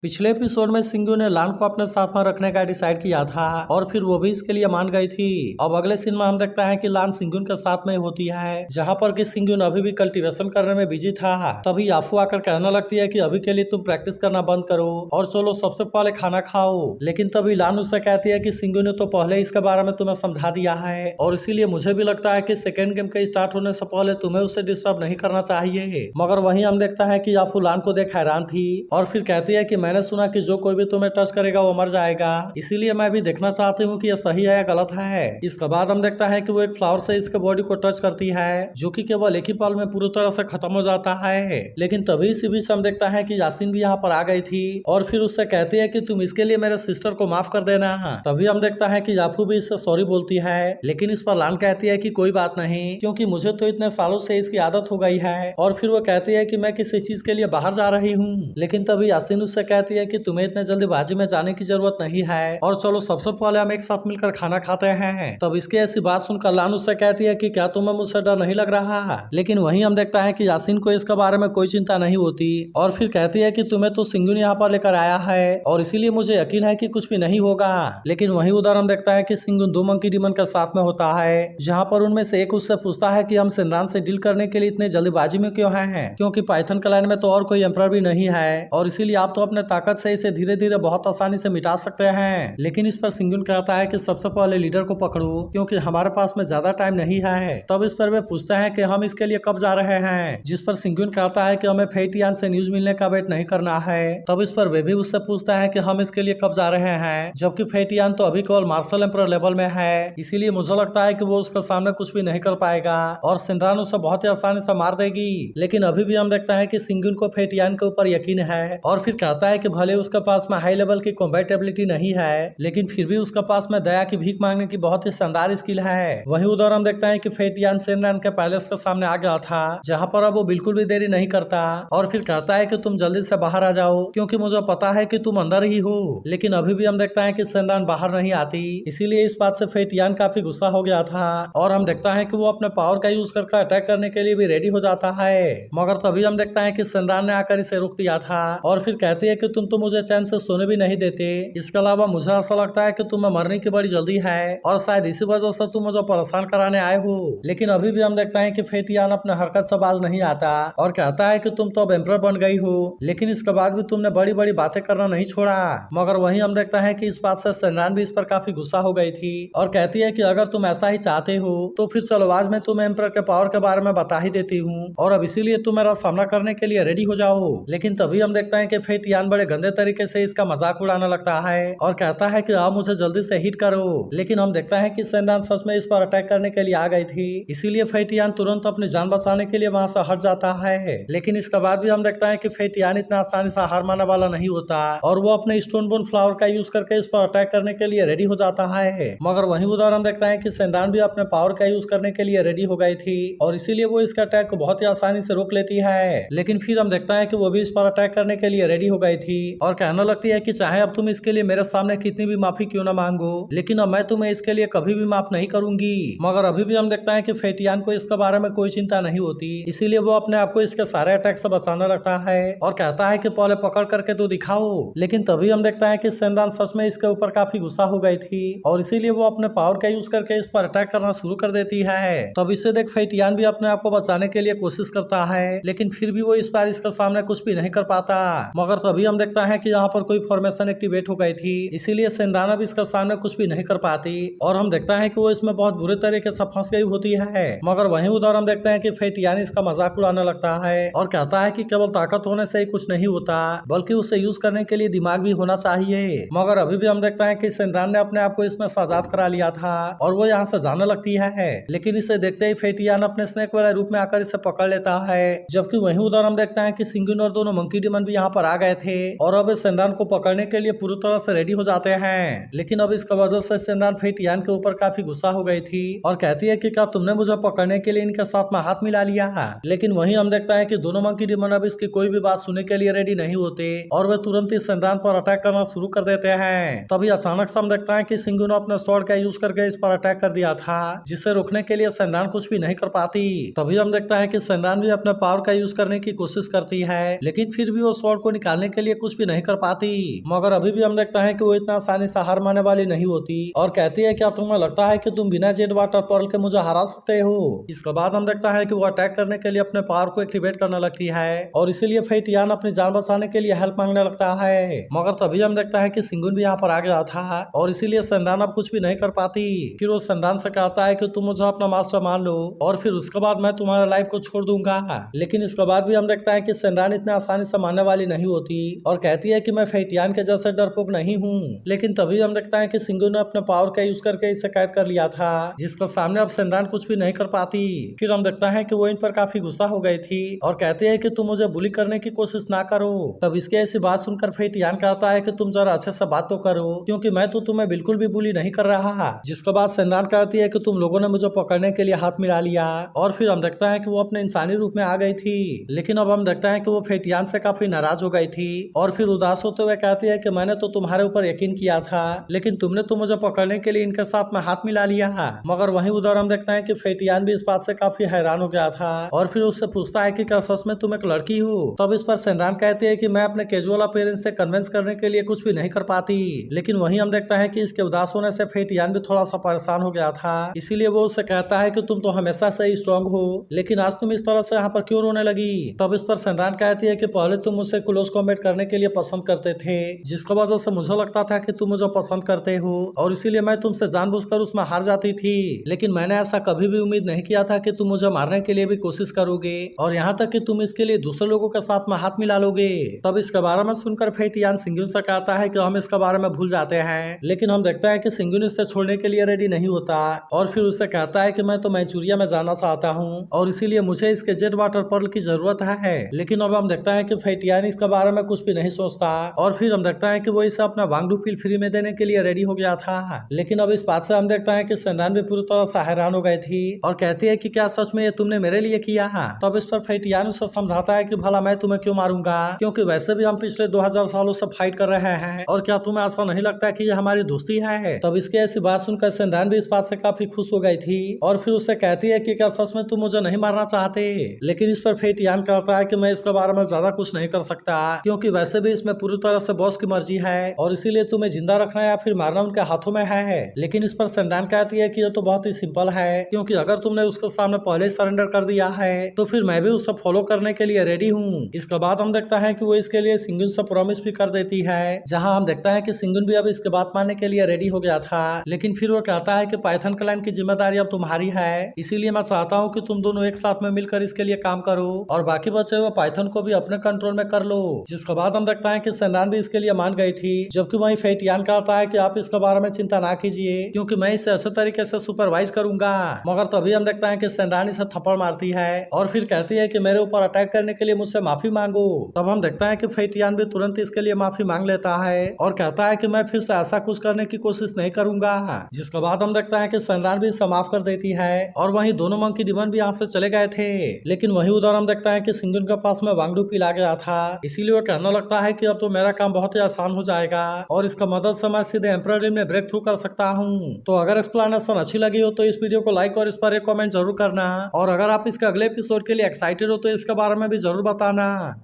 पिछले एपिसोड में सिंगू ने लान को अपने साथ में रखने का डिसाइड किया था और फिर वो भी इसके लिए मान गई थी। अब अगले सीन में हम देखते हैं कि लान सिंगून के साथ में होती है, जहाँ पर कि सिंगून अभी भी कल्टीवेशन करने में बिजी था। तभी याफू आकर कहने लगती है कि अभी के लिए तुम प्रैक्टिस करना बंद करो और चलो सबसे पहले खाना खाओ। लेकिन तभी लान उससे कहती है कि सिंगू ने तो पहले इसके बारे में तुम्हें समझा दिया है और इसीलिए मुझे भी लगता है कि सेकेंड गेम के स्टार्ट होने से पहले तुम्हें उसे डिस्टर्ब नहीं करना चाहिए। मगर वहीं हम देखता है कि याफू लान को देख हैरान थी और फिर कहती है कि मैंने सुना कि जो कोई भी तुम्हें टच करेगा वो मर जाएगा, इसीलिए मैं भी देखना चाहती हूँ कि यह सही है या गलत है। इसके बाद हम देखता है कि वो एक फ्लावर से इसके बॉडी को टच करती है, जो कि केवल एक ही पल में पूरी तरह से खत्म हो जाता है। लेकिन तभी इसी बीच हम देखता है कि यासीन भी यहाँ पर आ गई थी और फिर उससे कहती है कि तुम इसके लिए मेरे सिस्टर को माफ कर देना। तभी हम देखता है कि याफू भी इससे सॉरी बोलती है, लेकिन इस पर लान कहती है कि कोई बात नहीं, क्योंकि मुझे तो इतने सालों से इसकी आदत हो गई है। और फिर वो कहती है कि मैं किसी चीज के लिए बाहर जा रही हूँ। लेकिन तभी यासीन उससे कहती है कि तुम्हें इतने जल्दीबाजी में जाने की जरूरत नहीं है और चलो सबसे पहले हम एक साथ मिलकर खाना खाते हैं। तब इसकी ऐसी बात सुनकर लान उससे कहती है कि क्या तुम्हें मुझसे डर नहीं लग रहा है। लेकिन वहीं हम देखता है कि यासीन को इसके बारे में कोई चिंता नहीं होती और फिर कहती है कि तुम्हें तो सिंगून यहाँ पर लेकर आया है और इसीलिए मुझे यकीन है कि कुछ भी नहीं होगा। लेकिन वहीं उधर हम देखता है कि सिंगून दो मंकी डीमन के साथ में होता है, जहाँ पर उनमें से एक उससे पूछता है कि हम सिमरान से डील करने के लिए इतने जल्दीबाजी में क्यों हैं, क्योंकि पाइथन क्लैन में तो और कोई एम्परर भी नहीं है और इसीलिए आप तो अपने ताकत से इसे धीरे धीरे बहुत आसानी से मिटा सकते हैं। लेकिन इस पर सिंगून कहता है कि सबसे पहले लीडर को पकड़ो, क्योंकि हमारे पास में ज्यादा टाइम नहीं है। तब इस पर वे पूछते हैं कि हम इसके लिए कब जा रहे हैं, जिस पर सिंगून कहता है कि हमें फेटियान से न्यूज मिलने का वेट नहीं करना है। तब इस पर वे भी उससे पूछता है कि हम इसके लिए कब जा रहे हैं, जबकि फेटियान तो अभी केवल मार्शल एम्परर लेवल में है, इसीलिए मुझे लगता है कि वो उसके सामने कुछ भी नहीं कर पाएगा और सिमरान उसे बहुत ही आसानी से मार देगी। लेकिन अभी भी हम देखता है कि सिंगून को फेटियान के ऊपर यकीन है और फिर कहता है कि भले उसके पास में हाई लेवल की कॉम्बैट एबिलिटी नहीं है, लेकिन फिर भी उसके पास में दया की भीख मांगने की बहुत ही शानदार स्किल है। वहीं उधर हम देखते हैं कि फेटियान सिमरान के पैलेस के सामने आ गया था, जहां पर अब वो बिल्कुल भी देरी नहीं करता और फिर कहता है कि तुम जल्दी से बाहर आ जाओ, क्योंकि मुझे पता है कि तुम अंदर ही हो। लेकिन अभी भी हम देखता है कि सिमरान बाहर नहीं आती, इसीलिए इस बात से फेटियान काफी गुस्सा हो गया था और हम देखता है कि वो अपने पावर का यूज करके अटैक करने के लिए भी रेडी हो जाता है। मगर तभी हम देखता है कि सिमरान ने आकर इसे रोक दिया था और फिर कहती है कि तुम तो मुझे चैन से सोने भी नहीं देते, इसके अलावा मुझे ऐसा लगता है कि तुम्हें मरने की बड़ी जल्दी है और शायद इसी वजह से तुम मुझे परेशान कराने आए हो। लेकिन अभी भी हम देखते हैं कि फेटियान अपने हरकत से बाज नहीं आता और कहता है कि तुम तो अब एम्परर बन गई हो, लेकिन इसके बाद भी तुमने बड़ी बड़ी बातें करना नहीं छोड़ा। मगर वहीं हम देखता है कि इस बात से सिमरान भी इस पर काफी गुस्सा हो गई थी और कहती है कि अगर तुम ऐसा ही चाहते हो तो फिर चलो आज मैं तुम्हें एम्परर के पावर के बारे में बता ही देती हूँ और अब इसीलिए तुम मेरा सामना करने के लिए रेडी हो जाओ। लेकिन तभी हम देखते हैं कि फेटियान बड़े गंदे तरीके से इसका मजाक उड़ाने लगता है और कहता है कि आप मुझे जल्दी से हिट करो। लेकिन हम देखता है कि सिमरान सच में इस पर अटैक करने के लिए आ गई थी, इसीलिए फेटियान तुरंत अपनी जान बचाने के लिए वहां से हट जाता है। लेकिन इसके बाद भी हम देखता है कि फेटियान इतना आसानी से हार मानने वाला नहीं होता और वो अपने स्टोन बोन फ्लावर का यूज करके इस पर अटैक करने के लिए रेडी हो जाता है। मगर वहीं उधर हम देखता है कि सिमरान भी अपने पावर का यूज करने के लिए रेडी हो गई थी और इसीलिए वो इसका अटैक को बहुत ही आसानी से रोक लेती है। लेकिन फिर हम देखता है कि वो भी इस पर अटैक करने के लिए रेडी हो गई थी और कहने लगती है कि चाहे अब तुम इसके लिए मेरे सामने कितनी भी माफी क्यों ना मांगो, लेकिन अब मैं तुम्हें इसके लिए कभी भी माफ नहीं करूंगी। मगर अभी भी हम देखता है कि फेटियान को इसके बारे में कोई चिंता नहीं होती, इसीलिए वो अपने आप को इसके सारे अटैक से बचाना रखता है और कहता है कि पहले पकड़ करके तो दिखाओ। लेकिन तभी हम देखता है कि सिमरान सच में इसके ऊपर काफी गुस्सा हो गई थी और इसीलिए वो अपने पावर का यूज करके इस पर अटैक करना शुरू कर देती है। तब इसे देख फेटियान भी अपने आप को बचाने के लिए कोशिश करता है, लेकिन फिर भी वो इस बार इसके सामने कुछ भी नहीं कर पाता। मगर तभी हम देखता है कि यहाँ पर कोई फॉर्मेशन एक्टिवेट हो गई थी, इसीलिए सिमरान अब इसके सामने कुछ भी नहीं कर पाती और हम देखता है कि वो इसमें बहुत बुरे तरीके से फंस गई होती है। मगर वहीं उधर हम देखते हैं कि फेटियान इसका मजाक उड़ाने लगता है और कहता है कि केवल ताकत होने से ही कुछ नहीं होता, बल्कि उसे यूज करने के लिए दिमाग भी होना चाहिए। मगर अभी भी हम देखता है कि सिमरान ने अपने आप को इसमें आजाद करा लिया था और वो यहाँ से जाने लगती है। लेकिन इसे देखते ही फेटियान अपने स्नेक वाले रूप में आकर इसे पकड़ लेता है, जबकि वहीं उधर हम देखते हैं कि सिंगून और दोनों मंकी डीमन भी यहाँ पर आ गए थे और अब सिमरान को पकड़ने के लिए पूरी तरह से रेडी हो जाते हैं। लेकिन अब इसका वजह से सिमरान फेटियान के ऊपर काफी गुस्सा हो गई थी और कहती है कि क्या तुमने मुझे पकड़ने के लिए इनके साथ में हाथ मिला लिया। लेकिन वहीं हम देखता है कि दोनों मंकी डीमन अब इसकी कोई भी बात सुनने के लिए रेडी नहीं होते और वे तुरंत ही सिमरान पर अटैक करना शुरू कर देते हैं। तभी अचानक से हम देखता है कि सिंगू ने अपने स्वॉर्ड का यूज करके इस पर अटैक कर दिया था, जिसे रोकने के लिए सिमरान कुछ भी नहीं कर पाती। तभी हम देखता है कि सिमरान भी अपने पावर का यूज करने की कोशिश करती है, लेकिन फिर भी वो स्वॉर्ड को निकालने के लिए लिए कुछ भी नहीं कर पाती, मगर अभी भी हम देखते हैं कि वो इतना आसानी से हार मानने वाली नहीं होती और कहती है क्या तुम्हें लगता है कि तुम बिना जेड वाटर पर्ल के मुझे हरा सकते हो। इसके बाद हम देखता है कि वो अटैक करने के लिए अपने पावर को एक्टिवेट करने लगती है और इसीलिए फेटियान अपनी जान बचाने के लिए हेल्प मांगने लगता है, मगर तभी हम देखता है कि सिंगुन भी यहाँ पर आ गया था और इसीलिए सेंडान अब कुछ भी नहीं कर पाती। फिर वो सेंडान से कहता है कि तुम मुझे अपना मास्टर मान लो और फिर उसके बाद मैं तुम्हारा लाइफ को छोड़ दूंगा, लेकिन इसके बाद भी हम देखता है कि सेंडान इतने आसानी से मानने वाली नहीं होती और कहती है कि मैं फेटियान के जैसे डरपोक नहीं हूँ। लेकिन तभी हम देखता है कि सिंगुन ने अपने पावर का यूज करके इसे कैद कर लिया था, जिसके सामने अब सेंडान कुछ भी नहीं कर पाती। फिर हम देखता है कि वो इन पर काफी गुस्सा हो गई थी और कहती है कि तुम मुझे बुली करने की कोशिश ना करो। तब इसकी ऐसी बात सुनकर फेटियान कहता है कि तुम जरा अच्छे से बात तो करो, क्योंकि मैं तो तुम्हें बिल्कुल भी बुली नहीं कर रहा। जिसके बाद सेंडान कहती है कि तुम लोगों ने मुझे पकड़ने के लिए हाथ मिला लिया और फिर हम देखता है कि वो अपने इंसानी रूप में आ गई थी। लेकिन अब हम देखता है कि वो फेटियान से काफी नाराज हो गई थी और फिर उदास होते हुए कहती है कि मैंने तो तुम्हारे ऊपर यकीन किया था, लेकिन तुमने तो मुझे पकड़ने के लिए इनके साथ में हाथ मिला लिया। मगर वहीं उधर हम देखते हैं कि फेटियान भी इस बात से काफी हैरान हो गया था और फिर उससे पूछता है कि क्या सच में तुम एक लड़की हो। तब इस पर सेंडान कहती है कि मैं अपने कैजुअल अपीयरेंस से कन्विंस करने के लिए कुछ भी नहीं कर पाती। लेकिन वहीं हम देखता है कि इसके उदास होने से फेटियान भी थोड़ा सा परेशान हो गया था, इसीलिए वो उससे कहता है कि तुम तो हमेशा से ही स्ट्रांग हो, लेकिन आज तुम इस तरह से यहाँ पर क्यों रोने लगी। तब इस पर सेंडान कहती है कि पहले तुम मुझसे क्लोज कॉम्बैट करने के लिए पसंद करते थे, जिसकी वजह से मुझे लगता था कि तुम मुझे पसंद करते हो और इसीलिए मैं तुमसे जानबूझकर उसमें हार जाती थी, लेकिन मैंने ऐसा कभी भी उम्मीद नहीं किया था कि तुम मुझे मारने के लिए भी कोशिश करोगे और यहाँ तक कि तुम इसके लिए दूसरे लोगों के साथ में हाथ मिला लोगे। तब इसके बारे में सुनकर फेटियान सिंगुन से कहता है कि हम इसके बारे में भूल जाते हैं, लेकिन हम देखते हैं कि सिंगुन इससे छोड़ने के लिए रेडी नहीं होता और फिर उससे कहता है कि मैं तो मैचूरिया में जाना चाहता हूँ और इसीलिए मुझे इसके जेड वाटर पर्ल की जरूरत है। लेकिन अब हम देखते हैं कि फेटियान इसके बारे में कुछ भी नहीं सोचता और फिर हम देखते हैं कि वो इसे अपना वांगडू पिल फ्री में देने के लिए रेडी हो गया था। लेकिन अब इस बात से हम देखते हैं कि सेंडान भी पूरी तरह से हैरान हो गई थी और कहती है कि क्या सच में ये तुमने मेरे लिए किया। तब इस पर फेटियान उसे समझाता है कि भला मैं तुम्हें क्यों मारूंगा, क्योंकि वैसे भी हम पिछले 2000 सालों से फाइट कर रहे हैं और क्या तुम्हें ऐसा नहीं लगता कि ये हमारी दोस्ती है। तब इसकी ऐसी बात सुनकर सेंडान भी इस बात से काफी खुश हो गई थी और फिर उससे कहती है कि क्या सच में तुम मुझे नहीं मारना चाहते। लेकिन इस पर फेटियान कहता है कि मैं इसके बारे में ज्यादा कुछ नहीं कर सकता, क्योंकि वैसे भी इसमें पूरी तरह से बॉस की मर्जी है और इसीलिए तुम्हें जिंदा रखना या फिर मारना उनके हाथों में है। लेकिन इस पर सेंडान कहती है कि ये तो बहुत ही सिंपल है, क्योंकि अगर तुमने उसके सामने पहले ही सरेंडर कर दिया है तो फिर मैं भी उसे फॉलो करने के लिए रेडी हूँ। इसके बाद हम देखता है कि वो इसके लिए सिंगुन से प्रॉमिस भी कर देती है, जहाँ हम देखता है कि सिंगुन भी अब इसके बात मानने के लिए रेडी हो गया था। लेकिन फिर वो कहता है कि पाइथन क्लैन की जिम्मेदारी अब तुम्हारी है, इसीलिए मैं चाहता हूँ कि तुम दोनों एक साथ में मिलकर इसके लिए काम करो और बाकी बचे हुए पाइथन को भी अपने कंट्रोल में कर लो। जिसके बाद हम देखता है कि सेंडान भी इसके लिए मान गई थी, जबकि वहीं फेटियान कहता है कि आप इसके बारे में चिंता ना कीजिए, क्योंकि मैं इसे अच्छे तरीके से सुपरवाइज करूंगा। मगर तभी हम देखता है कि सेंडान इसे थप्पड़ मारती है और फिर कहती है कि मेरे ऊपर अटैक करने के लिए मुझसे माफी मांगो। तब हम देखता है कि फेटियान भी तुरंत इसके लिए माफी मांग लेता है और कहता है कि मैं फिर से ऐसा कुछ करने की कोशिश नहीं करूंगा। जिसके बाद हम देखता है कि सेंडान भी इसे माफ कर देती है और वहीं दोनों मंकी डिमन भी यहाँ से चले गए थे। लेकिन वहीं उधर हम देखता है कि सिंगुन के पास में वांगडू पिल आ गया था, इसीलिए वो कहने लगता है कि अब तो मेरा काम बहुत ही आसान हो जाएगा और इसका मदद से मैं सीधे एम्परर ड्रीम में ब्रेक थ्रू कर सकता हूँ। तो अगर एक्सप्लेनेशन अच्छी लगी हो तो इस वीडियो को लाइक और इस पर एक कमेंट जरूर करना और अगर आप इसके अगले एपिसोड के लिए एक्साइटेड हो तो इसके बारे में भी जरूर बताना।